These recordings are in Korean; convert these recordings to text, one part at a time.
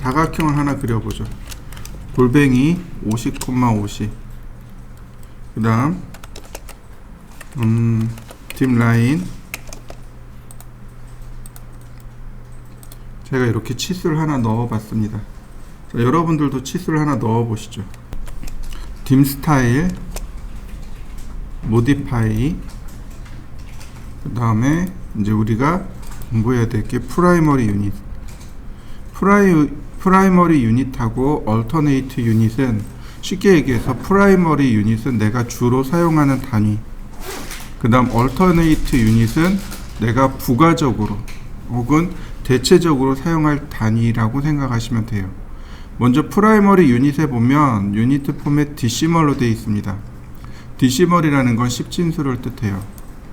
사각형을 하나 그려보죠. 골뱅이 50,50. 그 다음 뒷라인 제가 이렇게 치수를 하나 넣어 봤습니다. 자, 여러분들도 치수를 하나 넣어 보시죠. dim스타일 모디파이, 그 다음에 이제 우리가 공부해야 될 게 프라이머리 유닛. 프라이머리 유닛하고 얼터네이트 유닛은 쉽게 얘기해서 프라이머리 유닛은 내가 주로 사용하는 단위, 그 다음 얼터네이트 유닛은 내가 부가적으로 혹은 대체적으로 사용할 단위라고 생각하시면 돼요. 먼저 프라이머리 유닛에 보면 유니트 포맷 디시멀로 되어 있습니다. 디시멀이라는 건 십진수를 뜻해요.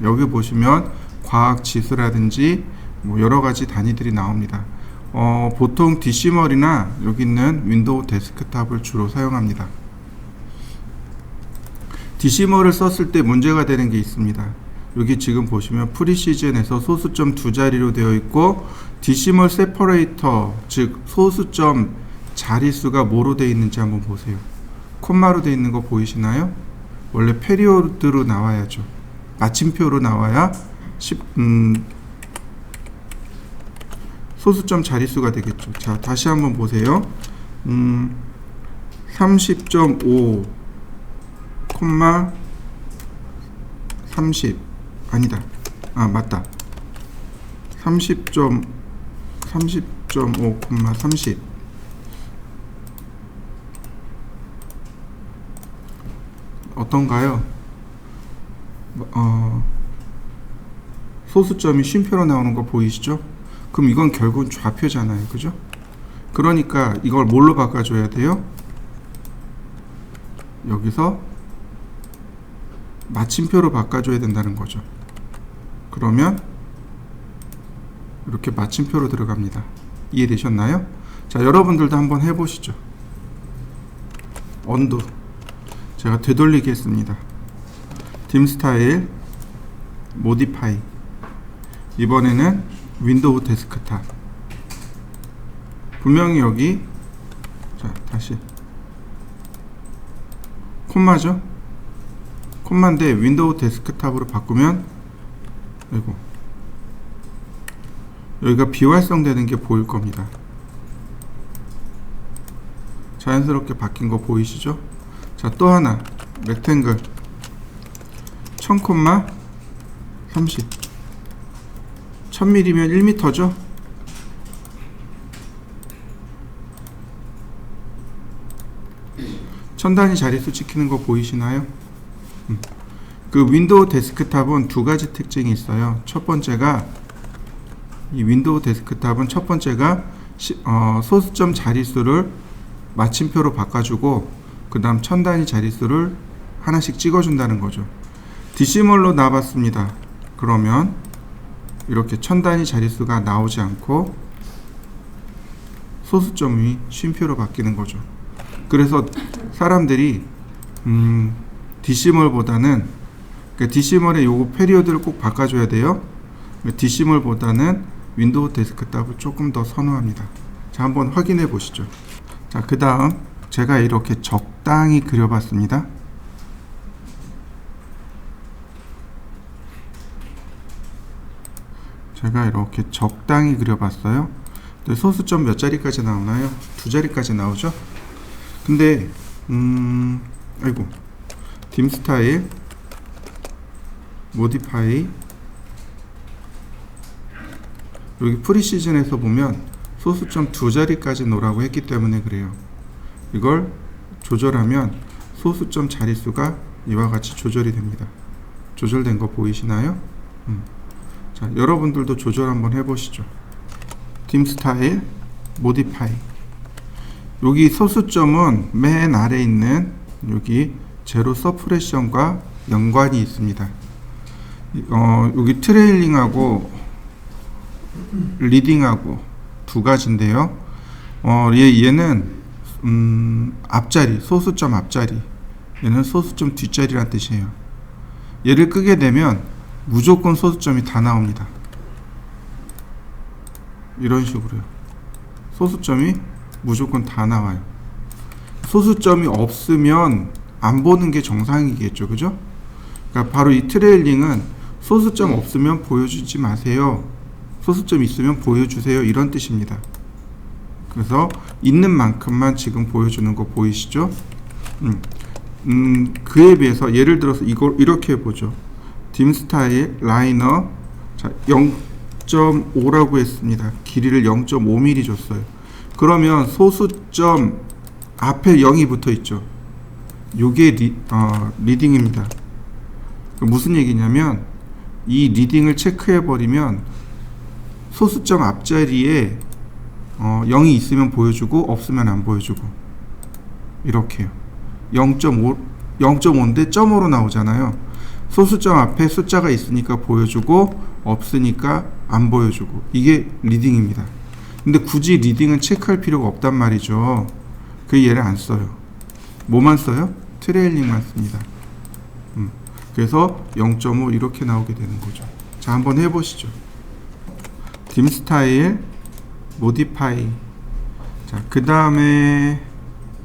여기 보시면 과학지수라든지 뭐 여러가지 단위들이 나옵니다. 보통 디시멀이나 여기 있는 윈도우 데스크탑을 주로 사용합니다. 디시멀을 썼을 때 문제가 되는 게 있습니다. 여기 지금 보시면 프리시즌에서 소수점 두 자리로 되어 있고 디시멀 세퍼레이터, 즉 소수점 자릿수가 뭐로 되어 있는지 한번 보세요. 콤마로 되어 있는 거 보이시나요? 원래 페리오드로 나와야죠. 마침표로 나와야 소수점 자릿수가 되겠죠. 자, 다시 한번 보세요. 30.5 콤마 30 아니다. 아, 맞다. 30.5 콤마 30 어떤가요? 소수점이 쉼표로 나오는 거 보이시죠? 그럼 이건 결국은 좌표잖아요. 그죠? 그러니까 이걸 뭘로 바꿔줘야 돼요? 여기서 마침표로 바꿔줘야 된다는 거죠. 그러면 이렇게 마침표로 들어갑니다. 이해되셨나요? 자, 여러분들도 한번 해보시죠. 언두 제가 되돌리게 했습니다. dim 스타일 모디파이, 이번에는 윈도우 데스크탑. 분명히 여기, 자, 다시 콤마죠? 콤마인데 윈도우 데스크탑으로 바꾸면, 아이고, 여기가 비활성되는 게 보일 겁니다. 자연스럽게 바뀐 거 보이시죠? 자, 또 하나 렉탱글 1000, 30 1000mm면 1m죠? 천단위 자릿수 찍히는 거 보이시나요? 그 윈도우 데스크탑은 두 가지 특징이 있어요. 첫 번째가, 이 윈도우 데스크탑은 첫 번째가 소수점 자릿수를 마침표로 바꿔주고 그 다음 천단위 자릿수를 하나씩 찍어준다는 거죠. 디시멀로 나왔습니다. 그러면 이렇게 천단위 자릿수가 나오지 않고 소수점이 쉼표로 바뀌는 거죠. 그래서 사람들이 디시멀보다는, 그러니까 디시멀의 요거 페리오드를 꼭 바꿔줘야 돼요. 디시멀보다는 윈도우 데스크탑을 조금 더 선호합니다. 자, 한번 확인해 보시죠. 자, 그 다음 제가 이렇게 적당히 그려봤습니다. 제가 이렇게 적당히 그려봤어요. 근데 소수점 몇 자리까지 나오나요? 두 자리까지 나오죠? 근데 아이고, dim 스타일 모디파이, 여기 프리시즌에서 보면 소수점 두 자리까지 놓으라고 했기 때문에 그래요. 이걸 조절하면 소수점 자릿수가 이와 같이 조절이 됩니다. 조절된 거 보이시나요? 자, 여러분들도 조절 한번 해보시죠. dim 스타일 모디파이, 여기 소수점은 맨 아래 있는 여기 제로 서프레션과 연관이 있습니다. 여기 트레일링하고 리딩하고 두 가지인데요. 얘는 앞자리, 소수점 앞자리, 얘는 소수점 뒷자리란 뜻이에요. 얘를 끄게 되면 무조건 소수점이 다 나옵니다. 이런 식으로요. 소수점이 무조건 다 나와요. 소수점이 없으면 안 보는 게 정상이겠죠, 그죠? 그러니까 바로 이 트레일링은 소수점 없으면 보여주지 마세요. 소수점 있으면 보여주세요. 이런 뜻입니다. 그래서 있는 만큼만 지금 보여주는 거 보이시죠? 그에 비해서 예를 들어서 이걸 이렇게 해보죠. 딤 스타일 라이너, 자 0.5라고 했습니다. 길이를 0.5mm 줬어요. 그러면 소수점 앞에 0이 붙어 있죠. 요게 리딩입니다. 무슨 얘기냐면 이 리딩을 체크해 버리면 소수점 앞자리에 0이 있으면 보여주고 없으면 안 보여주고 이렇게요. 0.5인데 점으로 나오잖아요. 소수점 앞에 숫자가 있으니까 보여주고 없으니까 안 보여주고 이게 리딩입니다. 근데 굳이 리딩은 체크할 필요가 없단 말이죠. 그 얘를 안 써요. 뭐만 써요? 트레일링만 씁니다. 그래서 0.5 이렇게 나오게 되는 거죠. 자, 한번 해보시죠. 딤 스타일 모디파이. 자, 그 다음에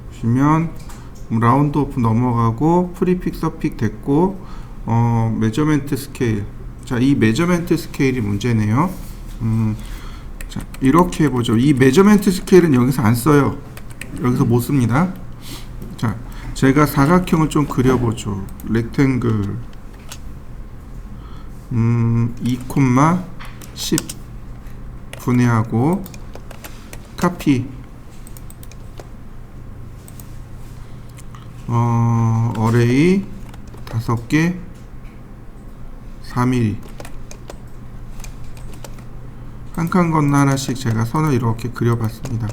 보시면 라운드 오프 넘어가고 프리픽 서픽 됐고 메저멘트 스케일. 자, 이 메저멘트 스케일이 문제네요. 자, 이렇게 해보죠. 이 메저멘트 스케일은 여기서 안 써요. 여기서 못 씁니다. 자, 제가 사각형을 좀 그려보죠. 렉탱글 2,10 분해하고 카피 어레이 5개 4mm 한 칸 건너 하나씩 제가 선을 이렇게 그려봤습니다.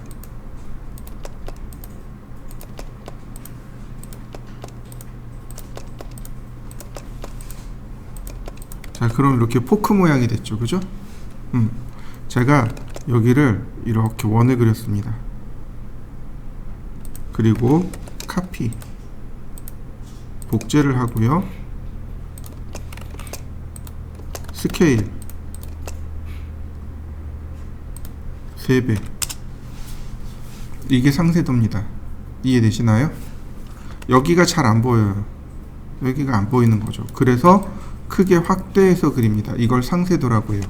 자, 그럼 이렇게 포크 모양이 됐죠, 그죠? 제가 여기를 이렇게 원을 그렸습니다. 그리고 카피 복제를 하고요. 스케일 3배. 이게 상세도입니다. 이해되시나요? 여기가 잘 안 보여요. 여기가 안 보이는 거죠. 그래서 크게 확대해서 그립니다. 이걸 상세도라고 해요.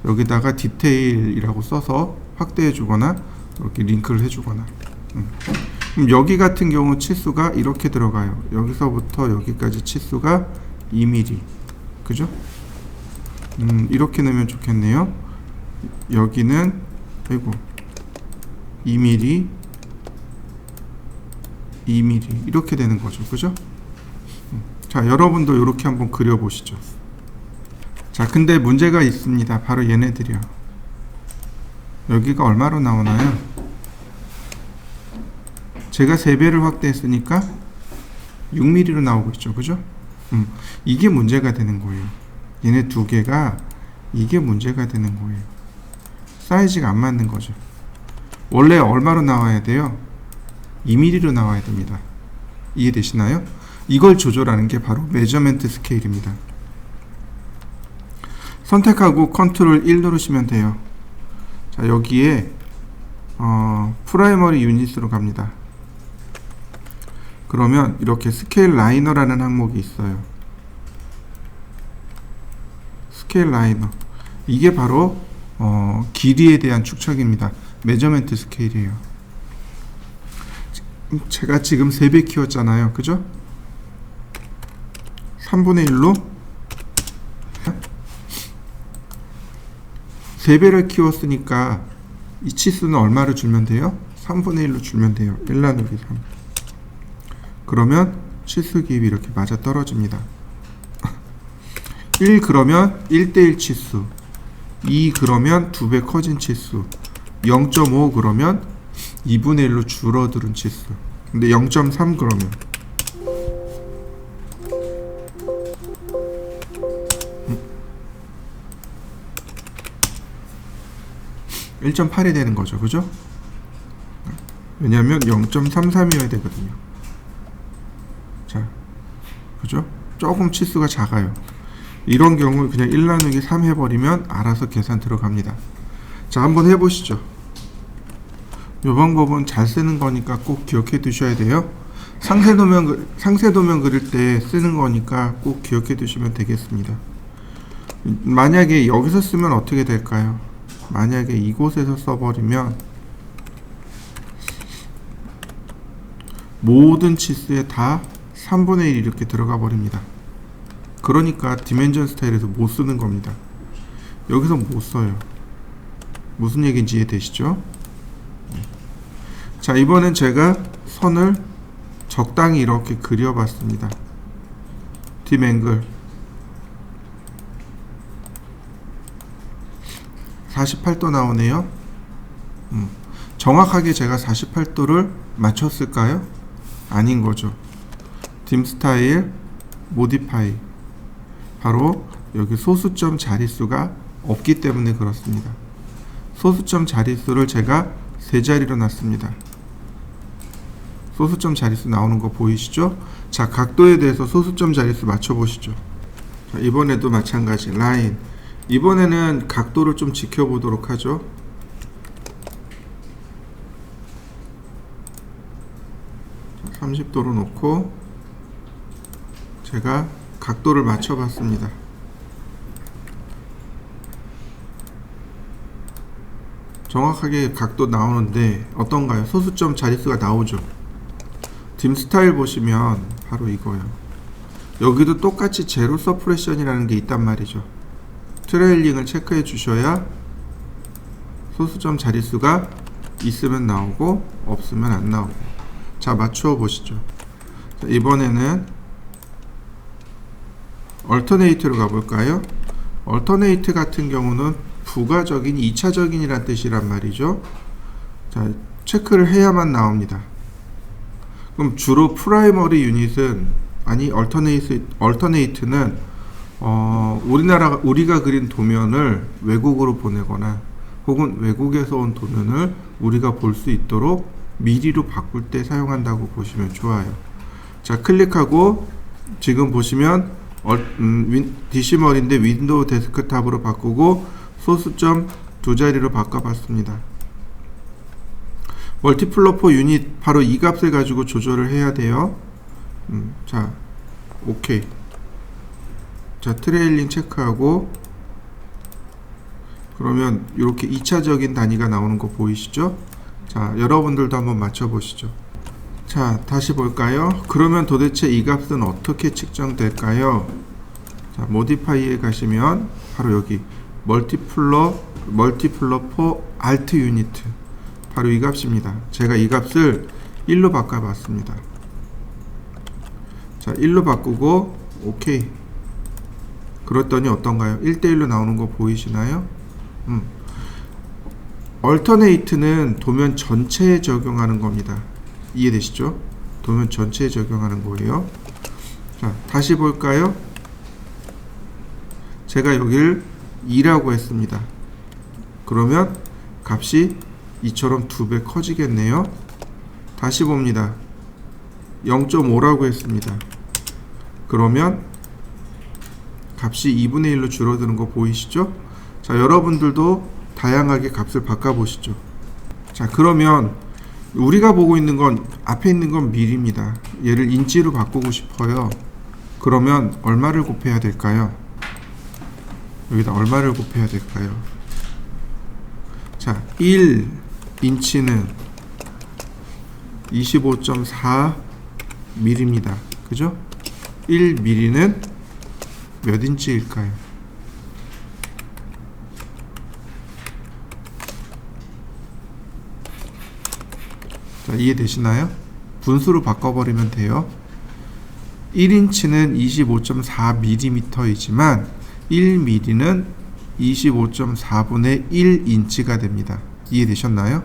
여기다가 디테일이라고 써서 확대해 주거나 이렇게 링크를 해 주거나. 그럼 여기 같은 경우 치수가 이렇게 들어가요. 여기서부터 여기까지 치수가 2mm. 그죠? 이렇게 넣으면 좋겠네요. 여기는 2mm 2mm 이렇게 되는 거죠. 그죠? 자, 여러분도 이렇게 한번 그려보시죠. 자, 근데 문제가 있습니다. 바로 얘네들이요. 여기가 얼마로 나오나요? 제가 3배를 확대했으니까 6mm로 나오고 있죠. 그죠? 이게 문제가 되는 거예요. 얘네 두 개가 이게 문제가 되는 거예요. 사이즈가 안 맞는 거죠. 원래 얼마로 나와야 돼요? 2mm로 나와야 됩니다. 이해되시나요? 이걸 조절하는 게 바로 메저멘트 스케일입니다. 선택하고 컨트롤 1 누르시면 돼요. 자, 여기에 프라이머리 유닛으로 갑니다. 그러면 이렇게 스케일 라이너라는 항목이 있어요. 스케일 라이너. 이게 바로 길이에 대한 축척입니다. 메저멘트 스케일이에요. 제가 지금 3배 키웠잖아요. 그죠? 3분의 1로 3배를 키웠으니까 이 치수는 얼마를 줄면 돼요? 3분의 1로 줄면 돼요. 1 나누기 3. 그러면 치수 기입이 이렇게 맞아 떨어집니다. 1 그러면 1대1 치수, 2 그러면 2배 커진 치수, 0.5 그러면 2분의 1로 줄어드는 치수. 근데 0.3 그러면 1.8이 되는 거죠. 그죠? 왜냐하면 0.33이어야 되거든요. 자, 그죠? 조금 치수가 작아요. 이런 경우 그냥 1 나누기 3 해버리면 알아서 계산 들어갑니다. 자, 한번 해보시죠. 이 방법은 잘 쓰는 거니까 꼭 기억해 두셔야 돼요. 상세도면 그릴 때 쓰는 거니까 꼭 기억해 두시면 되겠습니다. 만약에 여기서 쓰면 어떻게 될까요? 만약에 이곳에서 써버리면 모든 치수에 다 3분의 1 이렇게 들어가 버립니다. 그러니까 디멘전 스타일에서 못 쓰는 겁니다. 여기서 못 써요. 무슨 얘기인지 이해되시죠? 자, 이번엔 제가 선을 적당히 이렇게 그려봤습니다. 뒷앵글 48도 나오네요. 정확하게 제가 48도를 맞췄을까요? 아닌 거죠. 딤 스타일 모디파이, 바로 여기 소수점 자릿수가 없기 때문에 그렇습니다. 소수점 자릿수를 제가 세 자리로 놨습니다. 소수점 자릿수 나오는 거 보이시죠? 자, 각도에 대해서 소수점 자릿수 맞춰보시죠. 자, 이번에도 마찬가지 라인. 이번에는 각도를 좀 지켜보도록 하죠. 자, 30도로 놓고 제가 각도를 맞춰봤습니다. 정확하게 각도 나오는데 어떤가요? 소수점 자릿수가 나오죠. 딤 스타일 보시면 바로 이거예요. 여기도 똑같이 제로 서프레션이라는 게 있단 말이죠. 트레일링을 체크해 주셔야 소수점 자릿수가 있으면 나오고 없으면 안 나오고. 자, 맞추어 보시죠. 자, 이번에는 얼터네이트로 가볼까요? 얼터네이트 같은 경우는 부가적인, 2차적인이란 뜻이란 말이죠. 자, 체크를 해야만 나옵니다. 그럼 주로 프라이머리 유닛은, 아니 얼터네이트는 우리가 그린 도면을 외국으로 보내거나 혹은 외국에서 온 도면을 우리가 볼 수 있도록 미리로 바꿀 때 사용한다고 보시면 좋아요. 자, 클릭하고 지금 보시면 디시멀인데 윈도우 데스크탑으로 바꾸고 소수점 두 자리로 바꿔봤습니다. 멀티플러포 유닛, 바로 이 값을 가지고 조절을 해야 돼요. 자, 오케이. 자, 트레일링 체크하고 그러면 이렇게 2차적인 단위가 나오는 거 보이시죠? 자, 여러분들도 한번 맞춰보시죠. 자, 다시 볼까요? 그러면 도대체 이 값은 어떻게 측정될까요? 자, 모디파이에 가시면 바로 여기 멀티플러포 알트 유니트, 바로 이 값입니다. 제가 이 값을 1로 바꿔봤습니다. 자, 1로 바꾸고 오케이. 그랬더니 어떤가요? 1대1로 나오는 거 보이시나요? 얼터네이트는 도면 전체에 적용하는 겁니다. 이해되시죠? 도면 전체에 적용하는 거예요. 자, 다시 볼까요? 제가 여기를 2라고 했습니다. 그러면 값이 이처럼 2배 커지겠네요. 다시 봅니다. 0.5라고 했습니다. 그러면 값이 2분의 1로 줄어드는 거 보이시죠? 자, 여러분들도 다양하게 값을 바꿔보시죠. 자, 그러면 우리가 보고 있는 건, 앞에 있는 건 밀입니다. 얘를 인치로 바꾸고 싶어요. 그러면 얼마를 곱해야 될까요? 여기다 얼마를 곱해야 될까요? 자, 1인치는 25.4mm입니다. 그죠? 1mm는 몇 인치일까요? 자, 이해되시나요? 분수로 바꿔버리면 돼요. 1인치는 25.4mm이지만 1mm는 25.4분의 1인치가 됩니다. 이해되셨나요?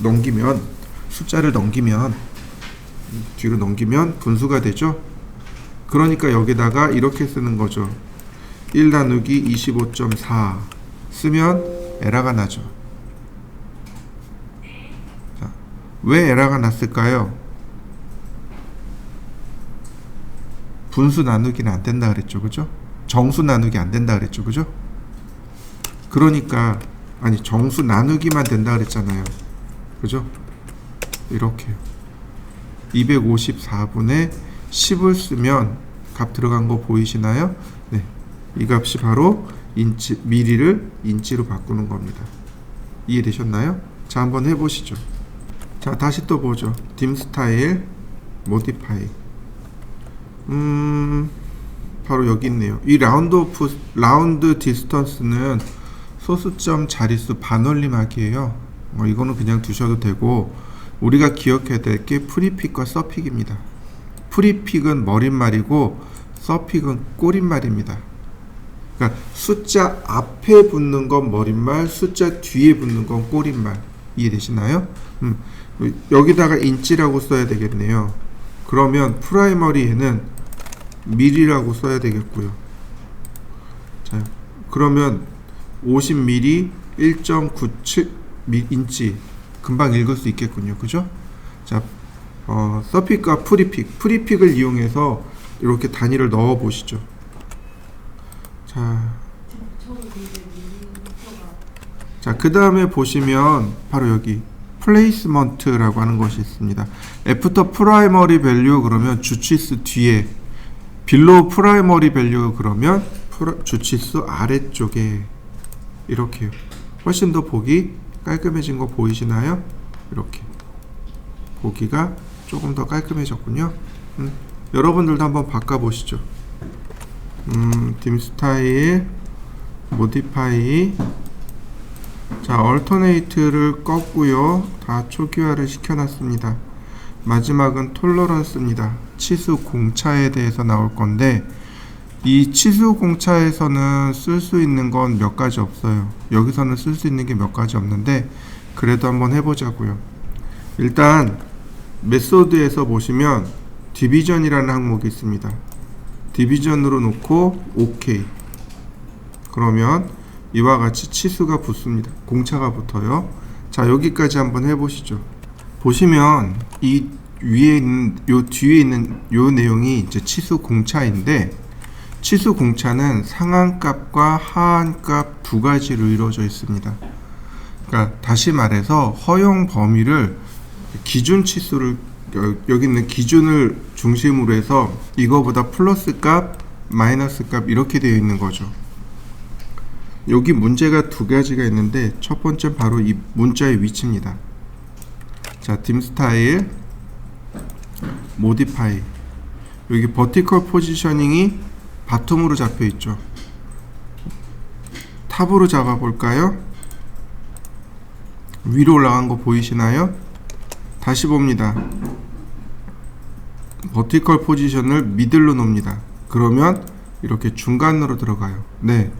넘기면, 숫자를 넘기면, 뒤로 넘기면 분수가 되죠? 그러니까 여기다가 이렇게 쓰는 거죠. 1 나누기 25.4 쓰면 에러가 나죠. 자, 왜 에러가 났을까요? 분수 나누기는 안 된다 그랬죠, 그죠? 정수 나누기 안 된다 그랬죠, 그죠? 그러니까 아니 정수 나누기만 된다 그랬잖아요. 그죠? 이렇게요. 254분의 10을 쓰면 값 들어간 거 보이시나요? 네, 이 값이 바로 미리를 인치로 바꾸는 겁니다. 이해되셨나요? 자, 한번 해보시죠. 자, 다시 또 보죠. dim 스타일 modify. 바로 여기 있네요. 이 라운드 디스턴스는 소수점 자릿수 반올림하기예요. 이거는 그냥 두셔도 되고, 우리가 기억해야 될 게 프리픽과 서픽입니다. 프리픽은 머릿말이고 서픽은 꼬릿말입니다. 그러니까 숫자 앞에 붙는 건 머릿말, 숫자 뒤에 붙는 건 꼬릿말. 이해되시나요? 여기다가 인치라고 써야 되겠네요. 그러면 프라이머리에는 밀이라고 써야 되겠고요. 자, 그러면 50mm 1.97 인치 금방 읽을 수 있겠군요. 그죠? 자, 서픽과 프리픽을 이용해서 이렇게 단위를 넣어 보시죠. 자, 그 다음에 보시면 바로 여기 플레이스먼트라고 하는 것이 있습니다. 애프터 프라이머리 밸류 그러면 주치수 뒤에, 빌로우 프라이머리 밸류 그러면 주치수 아래쪽에, 이렇게요. 훨씬 더 보기 깔끔해진 거 보이시나요? 이렇게 보기가 조금 더 깔끔해졌군요. 여러분들도 한번 바꿔보시죠. dim 스타일 modify. 자, alternate를 껐고요. 다 초기화를 시켜놨습니다. 마지막은 톨러런스입니다. 치수 공차에 대해서 나올 건데, 이 치수 공차에서는 쓸 수 있는 건 몇 가지 없어요. 여기서는 쓸 수 있는 게 몇 가지 없는데, 그래도 한번 해보자고요. 일단 메소드에서 보시면 디비전이라는 항목이 있습니다. 디비전으로 놓고 OK. 그러면 이와 같이 치수가 붙습니다. 공차가 붙어요. 자, 여기까지 한번 해보시죠. 보시면 이 위에 있는, 요 뒤에 있는 요 내용이 이제 치수 공차인데, 치수 공차는 상한값과 하한값 두 가지로 이루어져 있습니다. 그러니까 다시 말해서 허용 범위를 기준 치수를, 여기 있는 기준을 중심으로 해서 이거보다 플러스 값, 마이너스 값 이렇게 되어 있는 거죠. 여기 문제가 두 가지가 있는데, 첫 번째 바로 이 문자의 위치입니다. 자, dim 스타일 modify. 여기 vertical positioning이 바텀으로 잡혀 있죠. 탑으로 잡아 볼까요? 위로 올라간 거 보이시나요? 다시 봅니다. 버티컬 포지션을 미들로 놓습니다. 그러면 이렇게 중간으로 들어가요. 네,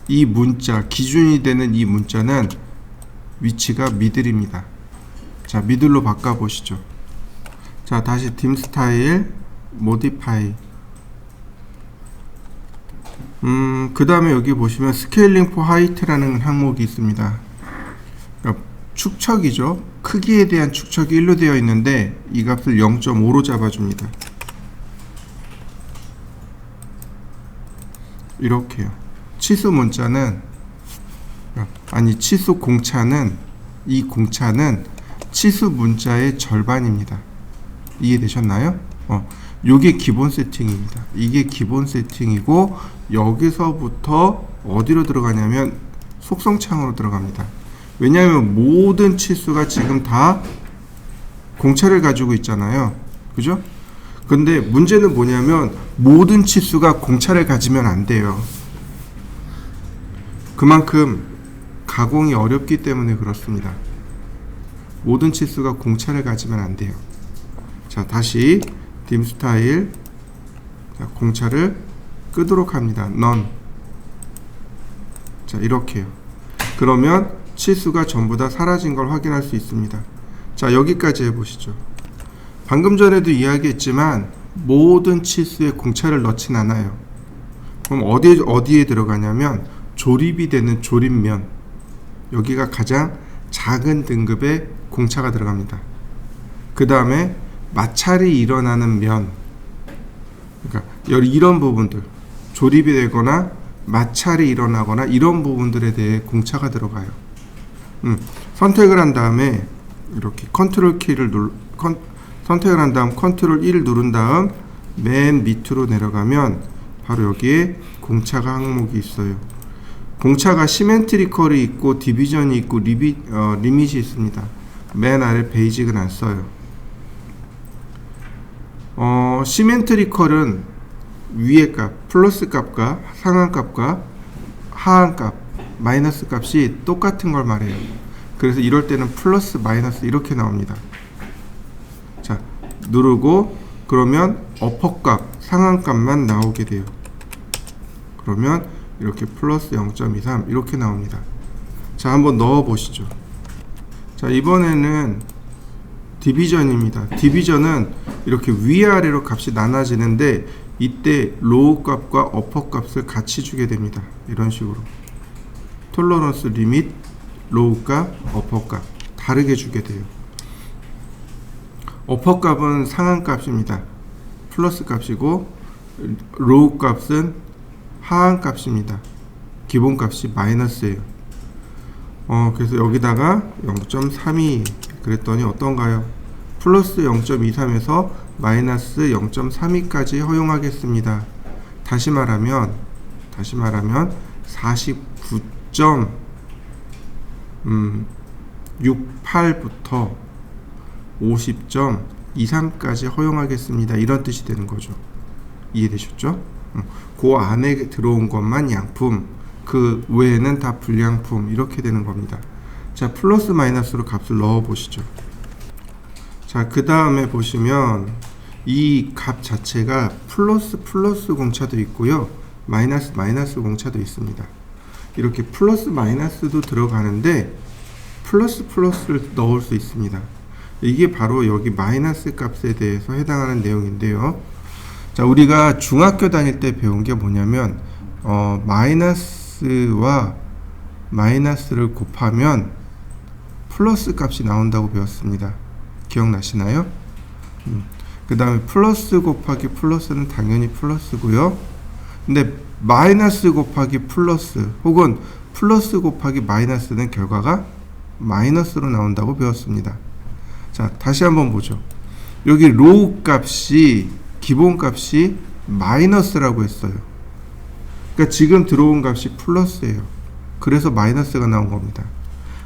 이 문자, 기준이 되는 이 문자는 위치가 미들입니다. 자, 미들로 바꿔 보시죠. 자, 다시 dim 스타일 modify. 그 다음에 여기 보시면 스케일링 포 하이트라는 항목이 있습니다. 그러니까 축척이죠. 크기에 대한 축척이 1로 되어 있는데, 이 값을 0.5로 잡아줍니다. 이렇게요. 치수 문자는, 아니 치수 공차는, 이 공차는 치수 문자의 절반입니다. 이해되셨나요? 요게 기본 세팅입니다. 이게 기본 세팅이고, 여기서부터 어디로 들어가냐면 속성창으로 들어갑니다. 왜냐하면 모든 치수가 지금 다 공차를 가지고 있잖아요. 그죠? 근데 문제는 뭐냐면 모든 치수가 공차를 가지면 안 돼요. 그만큼 가공이 어렵기 때문에 그렇습니다. 모든 치수가 공차를 가지면 안 돼요. 자, 다시 dim 스타일, 자, 공차를 끄도록 합니다. none. 자, 이렇게요. 그러면 치수가 전부 다 사라진 걸 확인할 수 있습니다. 자, 여기까지 해보시죠. 방금 전에도 이야기했지만 모든 치수에 공차를 넣진 않아요. 그럼 어디에 들어가냐면 조립이 되는 조립면, 여기가 가장 작은 등급의 공차가 들어갑니다. 그 다음에 마찰이 일어나는 면, 그러니까 이런 부분들, 조립이 되거나 마찰이 일어나거나 이런 부분들에 대해 공차가 들어가요. 선택을 한 다음에 이렇게 컨트롤 키를 선택을 한 다음 컨트롤 1 누른 다음 맨 밑으로 내려가면 바로 여기에 공차가 항목이 있어요. 공차가 시멘트리컬이 있고 디비전이 있고 리밋이 있습니다. 맨 아래 베이직은 안 써요. 시멘트리컬은 위의 값, 플러스 값과 상한 값과 하한 값, 마이너스 값이 똑같은 걸 말해요. 그래서 이럴 때는 플러스 마이너스 이렇게 나옵니다. 자, 누르고 그러면 어퍼 값, 상한 값만 나오게 돼요. 그러면 이렇게 플러스 0.23 이렇게 나옵니다. 자, 한번 넣어 보시죠. 자, 이번에는 디비전입니다. 디비전은 이렇게 위아래로 값이 나눠지는데 이때 로우 값과 어퍼 값을 같이 주게 됩니다. 이런 식으로 톨러런스 리밋, 로우 값, 어퍼 값 다르게 주게 돼요. 어퍼 값은 상한 값입니다. 플러스 값이고 로우 값은 하한 값입니다. 기본 값이 마이너스예요. 그래서 여기다가 0.32 그랬더니 어떤가요? 플러스 0.23에서 마이너스 0.32까지 허용하겠습니다. 다시 말하면 49.68부터 50.23까지 허용하겠습니다. 이런 뜻이 되는 거죠. 이해되셨죠? 그 안에 들어온 것만 양품, 그 외에는 다 불량품 이렇게 되는 겁니다. 자, 플러스 마이너스로 값을 넣어 보시죠. 자, 그 다음에 보시면 이 값 자체가 플러스 공차도 있고요, 마이너스 공차도 있습니다. 이렇게 플러스 마이너스도 들어가는데 플러스를 넣을 수 있습니다. 이게 바로 여기 마이너스 값에 대해서 해당하는 내용인데요. 자, 우리가 중학교 다닐 때 배운 게 뭐냐면 마이너스와 마이너스를 곱하면 플러스 값이 나온다고 배웠습니다. 기억나시나요? 그 다음에 플러스 곱하기 플러스는 당연히 플러스고요. 근데 마이너스 곱하기 플러스 혹은 플러스 곱하기 마이너스는 결과가 마이너스로 나온다고 배웠습니다. 자, 다시 한번 보죠. 여기 로우 값이 기본 값이 마이너스라고 했어요. 그러니까 지금 들어온 값이 플러스예요. 그래서 마이너스가 나온 겁니다.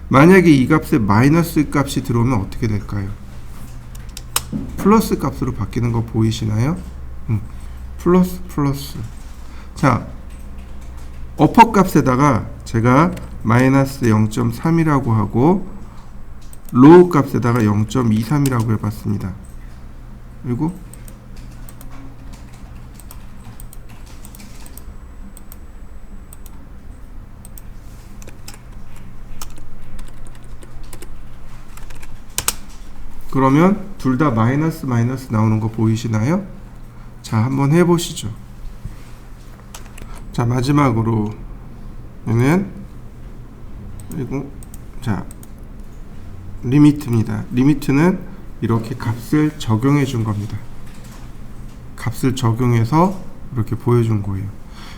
만약에 이 값에 마이너스 값이 들어오면 어떻게 될까요? 플러스 값으로 바뀌는 거 보이시나요? 플러스. 자, 어퍼 값에다가 제가 마이너스 0.3이라고 하고 로우 값에다가 0.23이라고 해봤습니다. 그리고 그러면 둘 다 마이너스 나오는 거 보이시나요? 자, 한번 해보시죠. 자, 마지막으로 얘는 그리고 자, 리미트입니다. 리미트는 이렇게 값을 적용해 준 겁니다. 값을 적용해서 이렇게 보여준 거예요.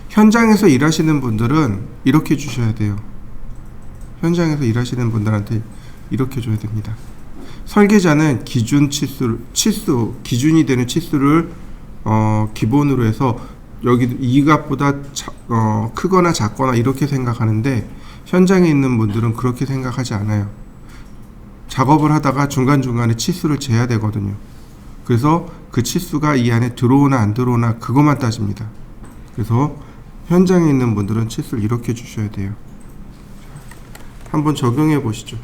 현장에서 일하시는 분들은 이렇게 주셔야 돼요. 현장에서 일하시는 분들한테 이렇게 줘야 됩니다. 설계자는 기준이 되는 치수를 기본으로 해서 여기 이 값보다 크거나 작거나 이렇게 생각하는데 현장에 있는 분들은 그렇게 생각하지 않아요. 작업을 하다가 중간중간에 치수를 재야 되거든요. 그래서 그 치수가 이 안에 들어오나 안 들어오나 그것만 따집니다. 그래서 현장에 있는 분들은 치수를 이렇게 주셔야 돼요. 한번 적용해 보시죠.